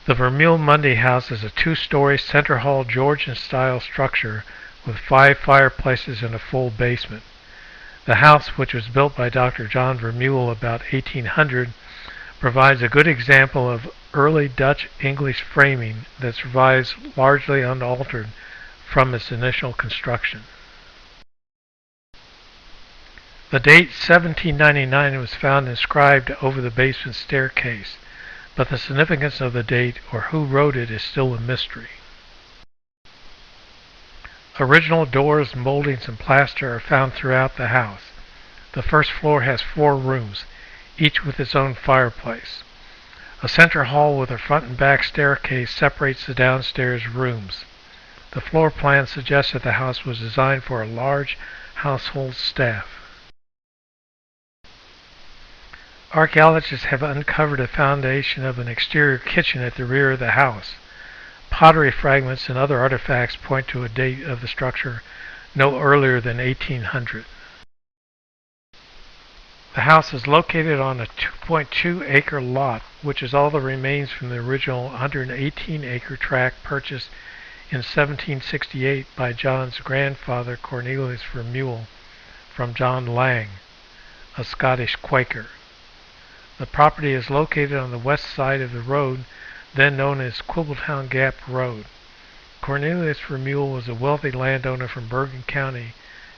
The Vermeule Mundy house is a two-story center hall Georgian-style structure with 5 fireplaces and a full basement. The house, which was built by Dr. John Vermeule about 1800, provides a good example of early Dutch-English framing that survives largely unaltered from its initial construction. The date 1799 was found inscribed over the basement staircase, but the significance of the date or who wrote it is still a mystery. Original doors, moldings, and plaster are found throughout the house. The first floor has 4 rooms, each with its own fireplace. A center hall with a front and back staircase separates the downstairs rooms. The floor plan suggests that the house was designed for a large household staff. Archaeologists have uncovered a foundation of an exterior kitchen at the rear of the house. Pottery fragments and other artifacts point to a date of the structure no earlier than 1800. The house is located on a 2.2-acre lot, which is all that remains from the original 118-acre tract purchased in 1768 by John's grandfather Cornelius Vermeule from John Lang, a Scottish Quaker. The property is located on the west side of the road, then known as Quibbletown Gap Road. Cornelius Vermeule was a wealthy landowner from Bergen County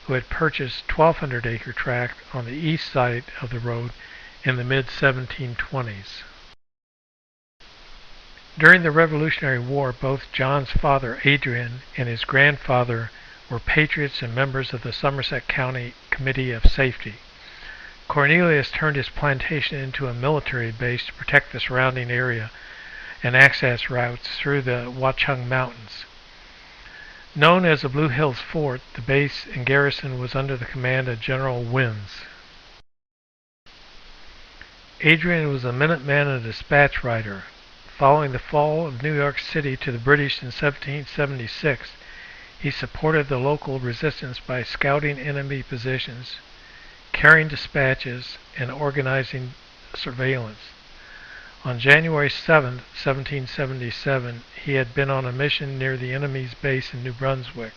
who had purchased 1,200-acre tract on the east side of the road in the mid-1720s. During the Revolutionary War, both John's father, Adrian, and his grandfather were patriots and members of the Somerset County Committee of Safety. Cornelius turned his plantation into a military base to protect the surrounding area and access routes through the Watchung Mountains. Known as the Blue Hills Fort, the base and garrison was under the command of General Winns. Adrian was a Minuteman and a dispatch rider. Following the fall of New York City to the British in 1776, he supported the local resistance by scouting enemy positions, carrying dispatches, and organizing surveillance. On January 7, 1777, he had been on a mission near the enemy's base in New Brunswick.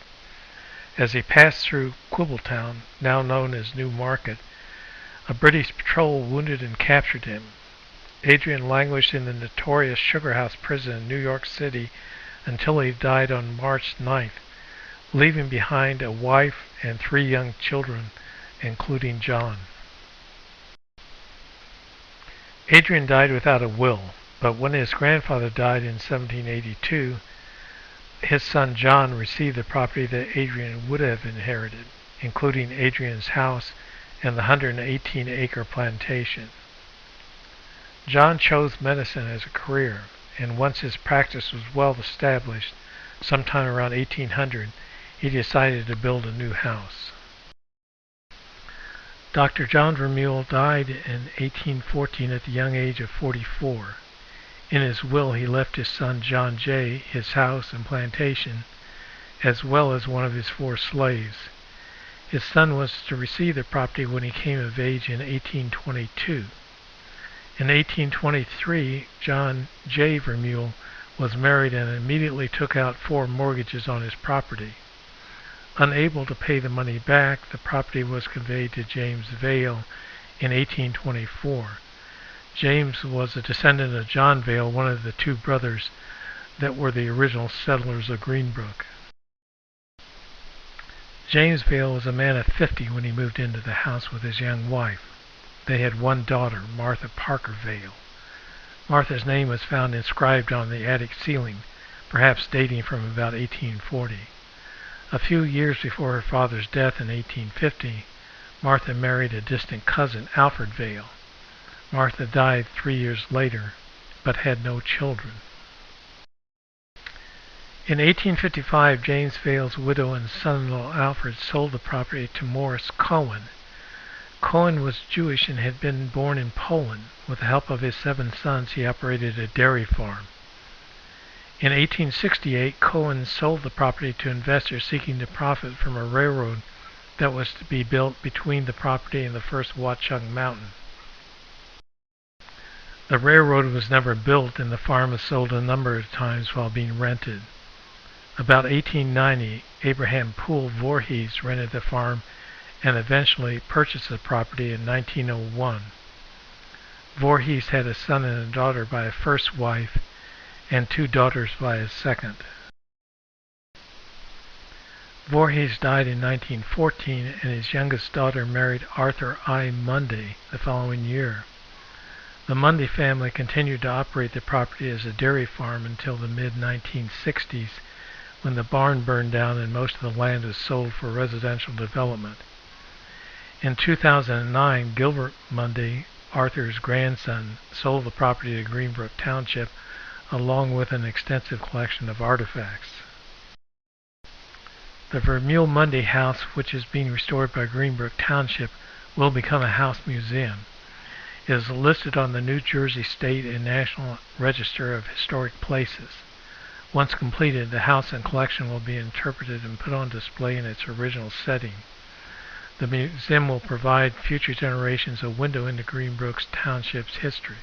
As he passed through Quibbletown, now known as New Market, a British patrol wounded and captured him. Adrian languished in the notorious Sugar House prison in New York City until he died on March 9th, leaving behind a wife and 3 young children, including John. Adrian died without a will, but when his grandfather died in 1782, his son John received the property that Adrian would have inherited, including Adrian's house and the 118-acre plantation. John chose medicine as a career, and once his practice was well established, sometime around 1800, he decided to build a new house. Dr. John Vermeule died in 1814 at the young age of 44. In his will, he left his son John J. his house and plantation, as well as one of his 4 slaves. His son was to receive the property when he came of age in 1822. In 1823, John J. Vermeule was married and immediately took out 4 mortgages on his property. Unable to pay the money back, the property was conveyed to James Vale in 1824. James was a descendant of John Vale, one of the 2 brothers that were the original settlers of Greenbrook. James Vale was a man of 50 when he moved into the house with his young wife. They had 1 daughter, Martha Parker Vale. Martha's name was found inscribed on the attic ceiling, perhaps dating from about 1840. A few years before her father's death in 1850, Martha married a distant cousin, Alfred Vale. Martha died 3 years later, but had no children. In 1855, James Vale's widow and son-in-law Alfred sold the property to Morris Cohen. Cohen was Jewish and had been born in Poland. With the help of his 7 sons, he operated a dairy farm. In 1868, Cohen sold the property to investors seeking to profit from a railroad that was to be built between the property and the first Watchung Mountain. The railroad was never built, and the farm was sold a number of times while being rented. About 1890, Abraham Poole Voorhees rented the farm and eventually purchased the property in 1901. Voorhees had a son and a daughter by a first wife and 2 daughters by his second. Voorhees died in 1914, and his youngest daughter married Arthur I. Mundy the following year. The Mundy family continued to operate the property as a dairy farm until the mid-1960s, when the barn burned down and most of the land was sold for residential development. In 2009, Gilbert Mundy, Arthur's grandson, sold the property to Greenbrook Township along with an extensive collection of artifacts. The Vermeule Mundy house, which is being restored by Greenbrook Township, will become a house museum. It is listed on the New Jersey State and National Register of Historic Places. Once completed, the house and collection will be interpreted and put on display in its original setting. The museum will provide future generations a window into Greenbrook Township's history.